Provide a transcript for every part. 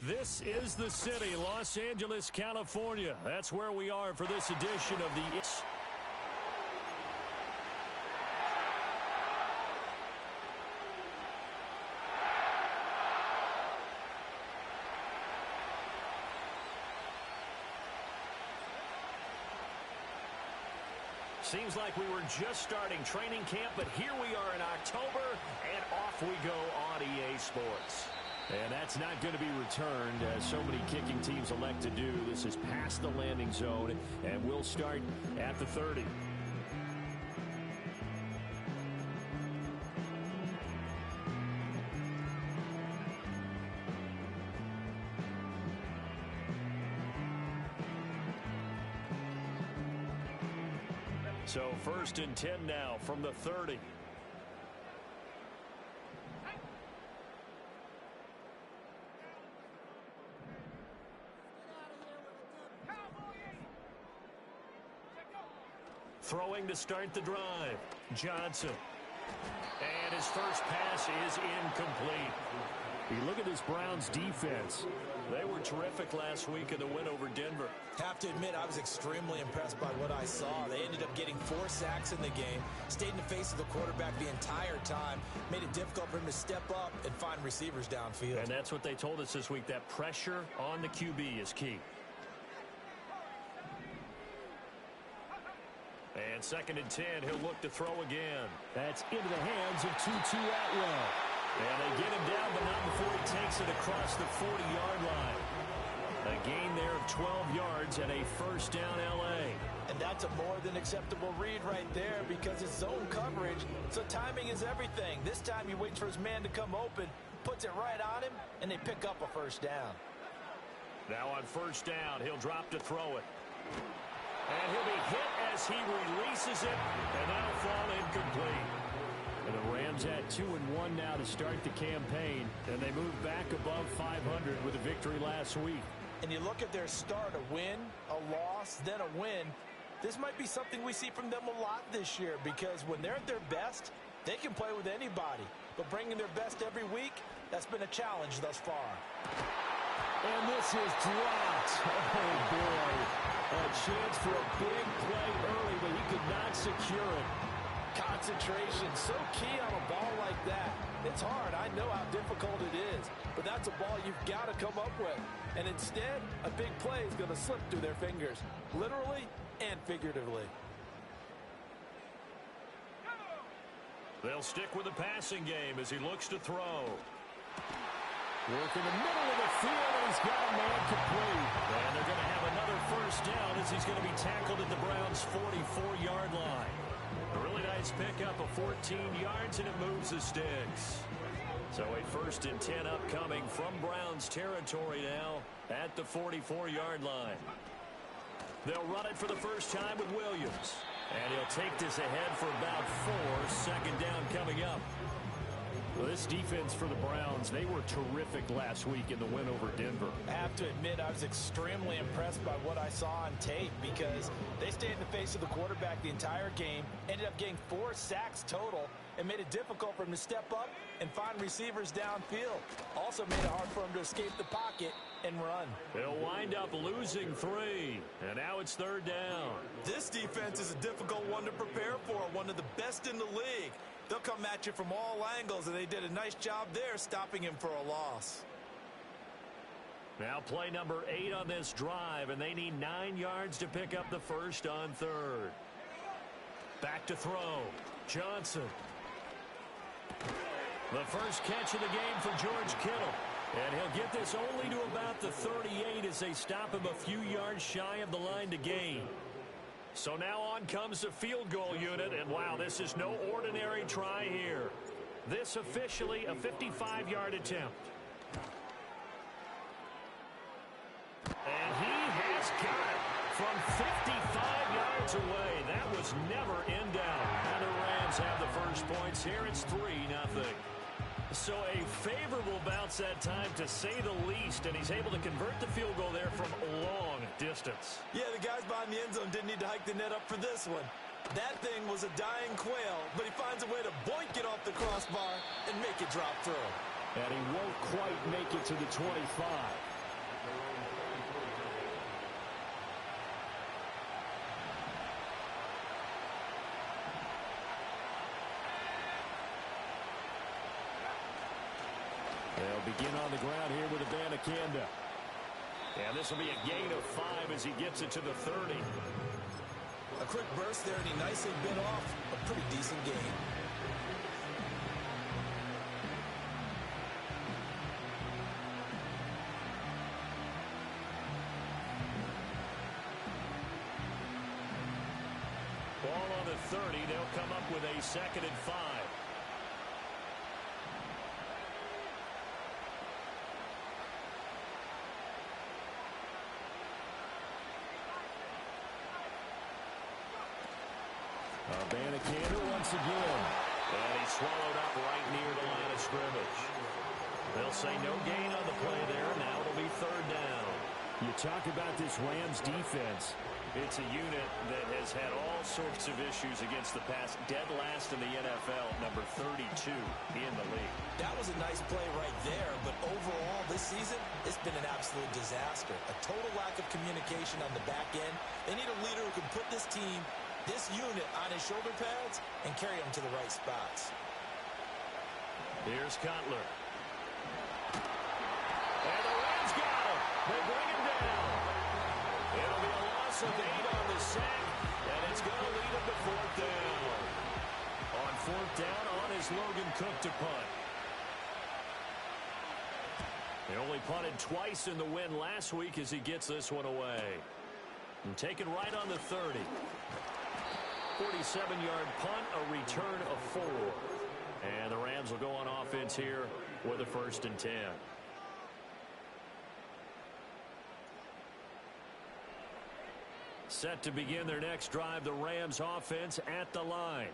This is the city, Los Angeles, California. That's where we are for this edition of the... Seems like we were just starting training camp, but here we are in October, and off we go on EA Sports. And that's not going to be returned, as so many kicking teams elect to do. This is past the landing zone, and we'll start at the 30. So 1st and 10 now from the 30. Throwing to start the drive. Johnson. And his first pass is incomplete. You look at this Browns defense. They were terrific last week in the win over Denver. Have to admit, I was extremely impressed by what I saw. They ended up getting 4 sacks in the game, stayed in the face of the quarterback the entire time, made it difficult for him to step up and find receivers downfield. And that's what they told us this week, that pressure on the QB is key. And 2nd and 10, he'll look to throw again. That's into the hands of Tutu Atwell. And they get him down, but not before he takes it across the 40-yard line. A gain there of 12 yards and a first down L.A. And that's a more than acceptable read right there because it's zone coverage, so timing is everything. This time he waits for his man to come open, puts it right on him, and they pick up a first down. Now on first down, he'll drop to throw it. And he'll be hit as he releases it, and that'll fall incomplete. And the Rams had 2-1 now to start the campaign, and they moved back above 500 with a victory last week. And you look at their start, a win, a loss, then a win. This might be something we see from them a lot this year because when they're at their best, they can play with anybody. But bringing their best every week, that's been a challenge thus far. And this is dropped. Oh, boy. A chance for a big play early, but he could not secure it. Concentration, so key on a ball like that. It's hard. I know how difficult it is, but that's a ball you've got to come up with. And instead, a big play is going to slip through their fingers, literally and figuratively. They'll stick with the passing game as he looks to throw. Work in the middle of the field, and he's got a man complete. And they're going to have another first down as he's going to be tackled at the Browns' 44-yard line. A really nice pickup of 14 yards, and it moves the sticks. So a 1st and 10 upcoming from Browns territory now at the 44-yard line. They'll run it for the first time with Williams. And he'll take this ahead for about 4. 2nd down coming up. Well, this defense for the Browns, they were terrific last week in the win over Denver. I have to admit, I was extremely impressed by what I saw on tape because they stayed in the face of the quarterback the entire game, ended up getting 4 sacks total, and made it difficult for him to step up and find receivers downfield. Also made it hard for him to escape the pocket and run. They'll wind up losing 3, and now it's 3rd down. This defense is a difficult one to prepare for, one of the best in the league. They'll come at you from all angles, and they did a nice job there stopping him for a loss. Now play number 8 on this drive, and they need 9 yards to pick up the first on 3rd. Back to throw. Johnson. The first catch of the game for George Kittle. And he'll get this only to about the 38 as they stop him a few yards shy of the line to gain. So now on comes the field goal unit, and wow, this is no ordinary try here. This officially a 55-yard attempt. And he has got it from 55 yards away. That was never in doubt. And the Rams have the first points here. It's 3-0. So a favorable bounce that time, to say the least, and he's able to convert the field goal there from a long distance. Yeah, the guys behind the end zone didn't need to hike the net up for this one. That thing was a dying quail, but he finds a way to boink it off the crossbar and make it drop through. And he won't quite make it to the 25. And this will be a gain of 5 as he gets it to the 30. A quick burst there, and he nicely bit off a pretty decent gain. Ball on the 30. They'll come up with a 2nd and 5. Bannicander once again. And he's swallowed up right near the line of scrimmage. They'll say no gain on the play there. Now it'll be 3rd down. You talk about this Rams defense. It's a unit that has had all sorts of issues against the pass. Dead last in the NFL, number 32 in the league. That was a nice play right there, but overall this season, it's been an absolute disaster. A total lack of communication on the back end. They need a leader who can put this team, this unit, on his shoulder pads and carry them to the right spots. Here's Cutler. And the Rams got him. They bring him down. It'll be a loss of 8 on the sack, and it's going to lead him to 4th down. On 4th down, on is Logan Cook to punt. They only punted twice in the win last week as he gets this one away. And taken right on the 30. 47-yard punt, a return of 4. And the Rams will go on offense here with a 1st and 10. Set to begin their next drive, the Rams offense at the line.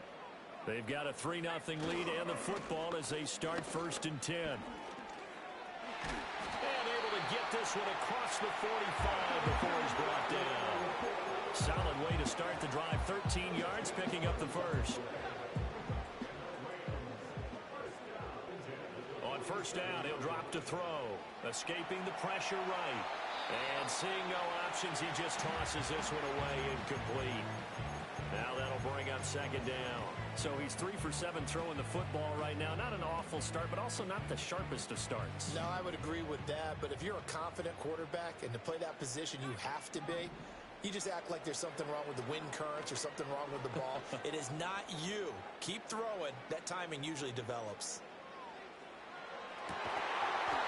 They've got a 3-0 lead and the football as they start 1st and 10. And able to get this one across the 45 before he's brought down. Solid way to start the drive, 13 yards, picking up the 1st. On 1st down, he'll drop to throw. Escaping the pressure right. And seeing no options, he just tosses this one away incomplete. Now that'll bring up 2nd down. So he's 3 for 7 throwing the football right now. Not an awful start, but also not the sharpest of starts. No, I would agree with that. But if you're a confident quarterback and to play that position, you have to be. You just act like there's something wrong with the wind currents or something wrong with the ball. It is not you. Keep throwing. That timing usually develops.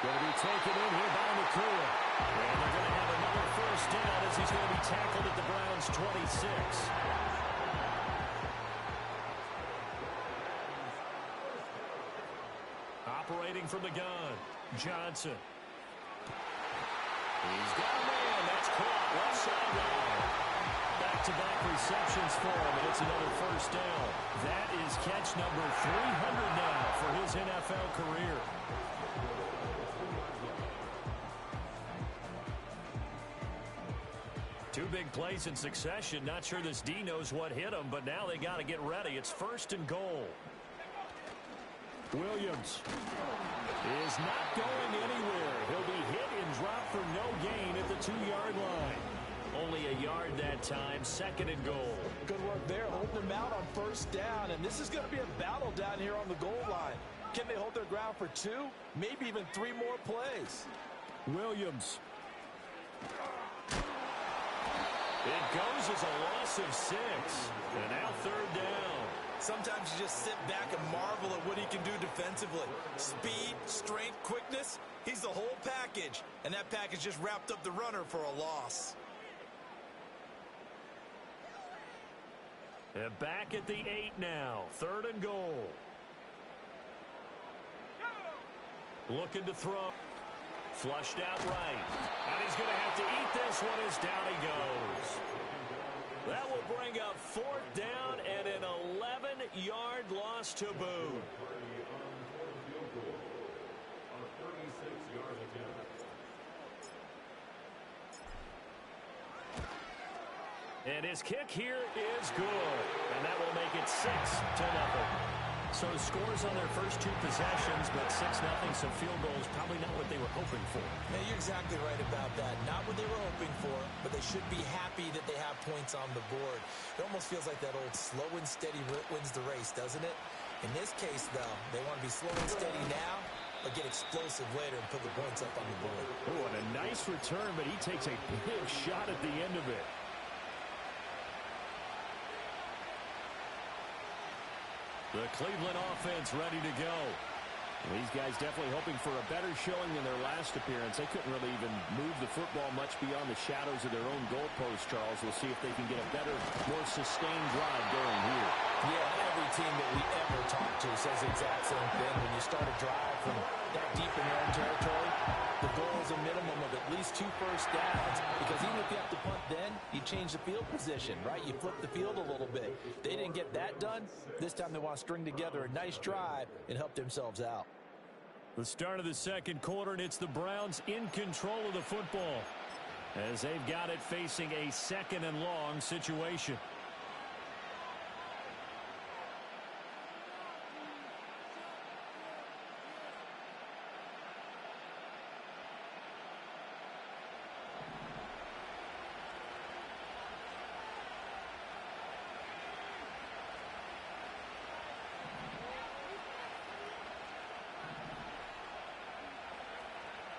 Going to be taken in here by McCool. And they're going to have another 1st down as he's going to be tackled at the Browns' 26. Operating from the gun, Johnson. He's got a man. That's caught left sideline. Back-to-back receptions for him, and it's another 1st down. That is catch number 300 now for his NFL career. Two big plays in succession. Not sure this D knows what hit him, but now they got to get ready. It's 1st and goal. Williams is not going anywhere. He'll be hit and dropped for no gain at the 2-yard line. Only a yard that time, 2nd and goal. Good work there, holding them out on 1st down, and this is going to be a battle down here on the goal line. Can they hold their ground for 2, maybe even 3 more plays? Williams. It goes as a loss of 6, and now 3rd down. Sometimes you just sit back and marvel at what he can do defensively. Speed, strength, quickness, he's the whole package. And that package just wrapped up the runner for a loss. And back at the 8 now, 3rd and goal. Looking to throw. Flushed out right. And he's going to have to eat this one as down he goes. That will bring up 4th down and an 11-yard loss to boot. And his kick here is good. And that will make it 6-0. So scores on their first 2 possessions, but 6-0, so field goals probably not what they were hoping for. Yeah, you're exactly right about that. Not what they were hoping for, but they should be happy that they have points on the board. It almost feels like that old slow and steady wins the race, doesn't it? In this case, though, they want to be slow and steady now but get explosive later and put the points up on the board. Oh, and a nice return, but he takes a big shot at the end of it. The Cleveland offense ready to go. These guys definitely hoping for a better showing than their last appearance. They couldn't really even move the football much beyond the shadows of their own goalpost, Charles. We'll see if they can get a better, more sustained drive going here. Yeah, every team that we ever talk to says the exact same thing. When you start a drive from that deep in your own territory, the goal is a minimum of at least 2 first downs, because even if you have to punt then, you change the field position, right? You flip the field a little bit. They didn't get that done. This time they want to string together a nice drive and help themselves out. The start of the second quarter, and it's the Browns in control of the football as they've got it facing a 2nd and long situation.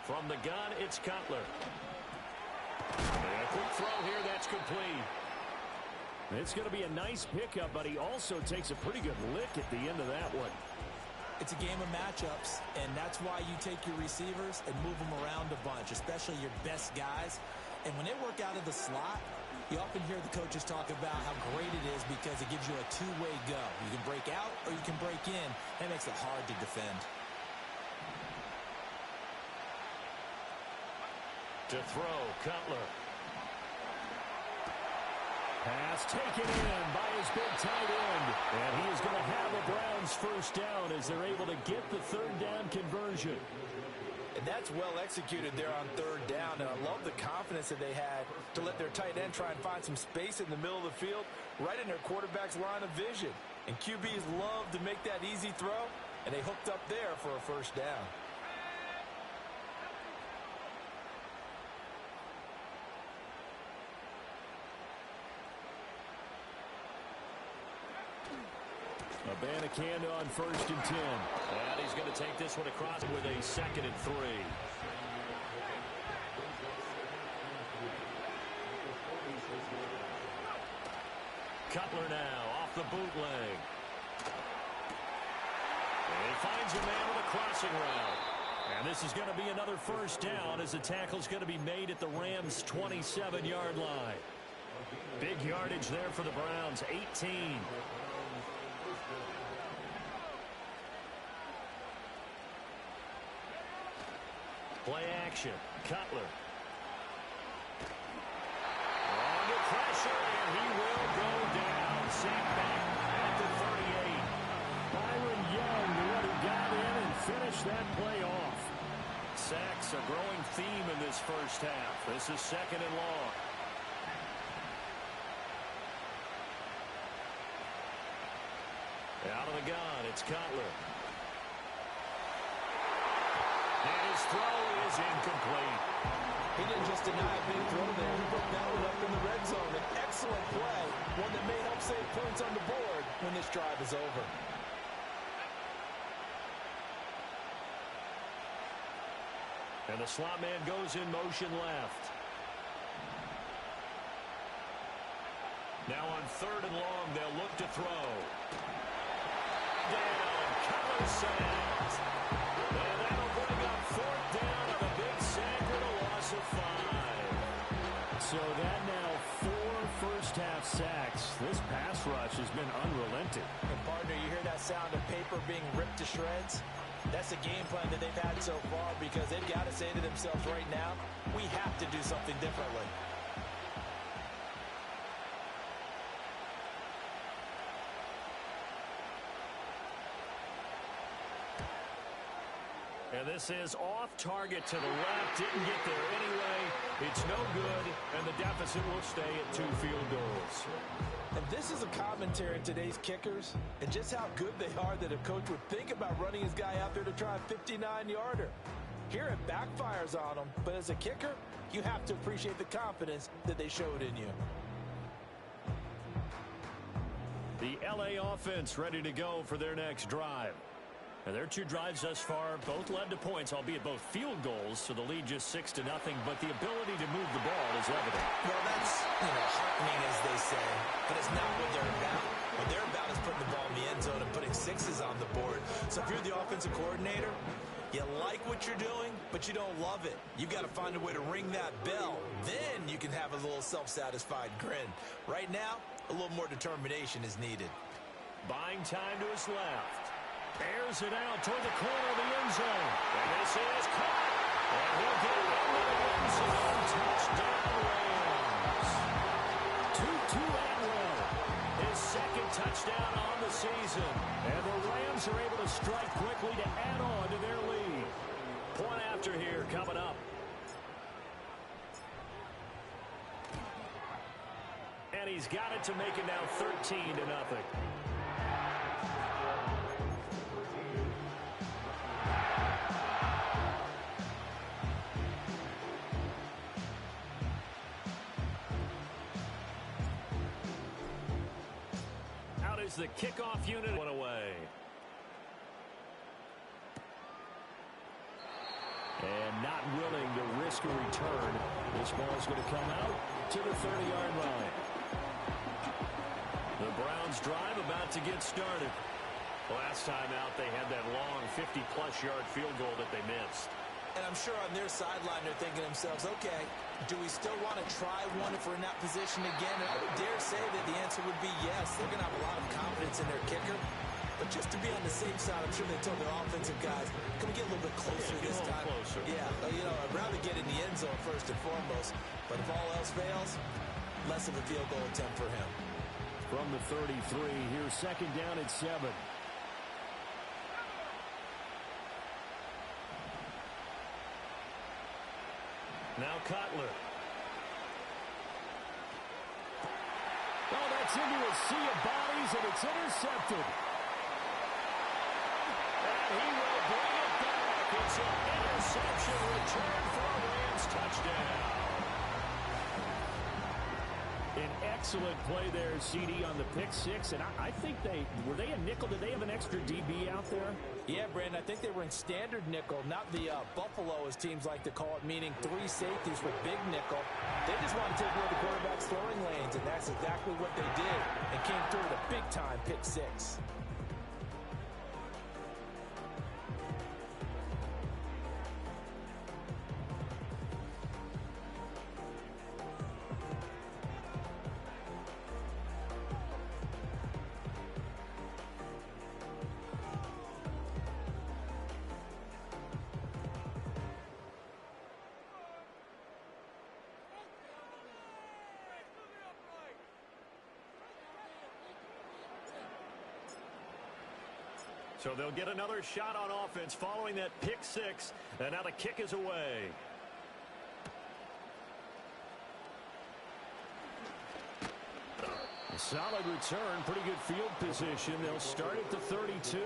From the gun, it's Cutler. And a quick throw here, that's complete. It's going to be a nice pickup, but he also takes a pretty good lick at the end of that one. It's a game of matchups, and that's why you take your receivers and move them around a bunch, especially your best guys. And when they work out of the slot, you often hear the coaches talk about how great it is because it gives you a two-way go. You can break out or you can break in. That makes it hard to defend. To throw, Cutler. Pass taken in by his big tight end. And he is going to have a Browns first down as they're able to get the 3rd down conversion. And that's well executed there on 3rd down. And I love the confidence that they had to let their tight end try and find some space in the middle of the field, right in their quarterback's line of vision. And QBs love to make that easy throw, and they hooked up there for a first down. Abanikanda on 1st and 10. And he's going to take this one across with a 2nd and 3. Cutler now off the bootleg. And he finds a man with a crossing route. And this is going to be another first down as the tackle's going to be made at the Rams' 27-yard line. Big yardage there for the Browns, 18. Play action. Cutler. Under pressure, and he will go down. Sacked back at the 38. Byron Young, the one who got in and finished that play off. Sacks, a growing theme in this first half. This is 2nd and long. Out of the gun, it's Cutler. And his throw is incomplete. He didn't just deny a big throw there. He broke that one up in the red zone. An excellent play. One that may help save points on the board when this drive is over. And the slot man goes in motion left. Now on 3rd and long, they'll look to throw. Down, Cutler sacked. And that'll bring up 4th down on a big sack with a loss of 5. So that now 4 first-half sacks. This pass rush has been unrelenting. And partner, you hear that sound of paper being ripped to shreds? That's the game plan that they've had so far, because they've got to say to themselves right now, we have to do something differently. And this is off target to the left. Didn't get there anyway. It's no good, and the deficit will stay at 2 field goals. And this is a commentary on today's kickers and just how good they are that a coach would think about running his guy out there to try a 59-yarder. Here it backfires on him, but as a kicker, you have to appreciate the confidence that they showed in you. The LA offense ready to go for their next drive. And their two drives thus far both led to points, albeit both field goals, so the lead just 6-0, but the ability to move the ball is evident. Well, that's, heartening, as they say, but it's not what they're about. What they're about is putting the ball in the end zone and putting sixes on the board. So if you're the offensive coordinator, you like what you're doing, but you don't love it. You've got to find a way to ring that bell. Then you can have a little self-satisfied grin. Right now, a little more determination is needed. Buying time to his left. Airs it out toward the corner of the end zone. And this is caught. And he'll get it into the end zone. Touchdown, Rams. Tutu Atwell. His second touchdown on the season. And the Rams are able to strike quickly to add on to their lead. Point after here coming up. And he's got it to make it now 13-0. Is the kickoff unit went away. And not willing to risk a return. This ball is going to come out to the 30-yard line. The Browns drive about to get started. Last time out, they had that long 50-plus yard field goal that they missed. And I'm sure on their sideline they're thinking to themselves, okay, do we still want to try one if we're in that position again? And I would dare say that the answer would be yes. They're going to have a lot of confidence in their kicker. But just to be on the safe side, I'm sure they told their offensive guys, can we get a little bit closer this time? Closer. Yeah, I'd rather get in the end zone first and foremost. But if all else fails, less of a field goal attempt for him. From the 33, here's second down at 7. Now Cutler. Oh, that's into a sea of bodies, and it's intercepted. And he will bring it back. It's an interception return for a Rams touchdown. An excellent play there, CD, on the pick six. And I think were they a nickel? Did they have an extra DB out there? Yeah, Brandon, I think they were in standard nickel, not the Buffalo, as teams like to call it, meaning 3 safeties with big nickel. They just want to take away the quarterback's throwing lanes, and that's exactly what they did, and came through with a big-time pick six. So they'll get another shot on offense following that pick six. And now the kick is away. A solid return. Pretty good field position. They'll start at the 32.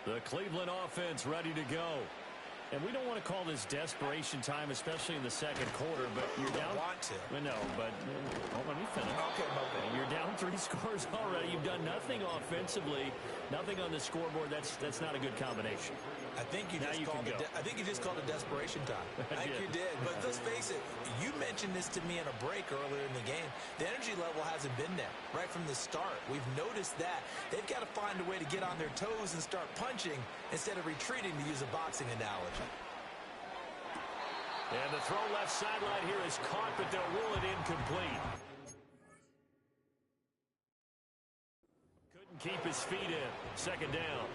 The Cleveland offense ready to go. And we don't want to call this desperation time, especially in the second quarter, but you're down. Don't want to. No, but let me finish. Okay. You're down 3 scores already. You've done nothing offensively, nothing on the scoreboard. That's not a good combination. I think you just called it desperation time. I think you did. But let's face it, you mentioned this to me in a break earlier in the game. The energy level hasn't been there right from the start. We've noticed that. They've got to find a way to get on their toes and start punching instead of retreating, to use a boxing analogy. And the throw left sideline here is caught, but they'll rule it incomplete. Couldn't keep his feet in. Second down.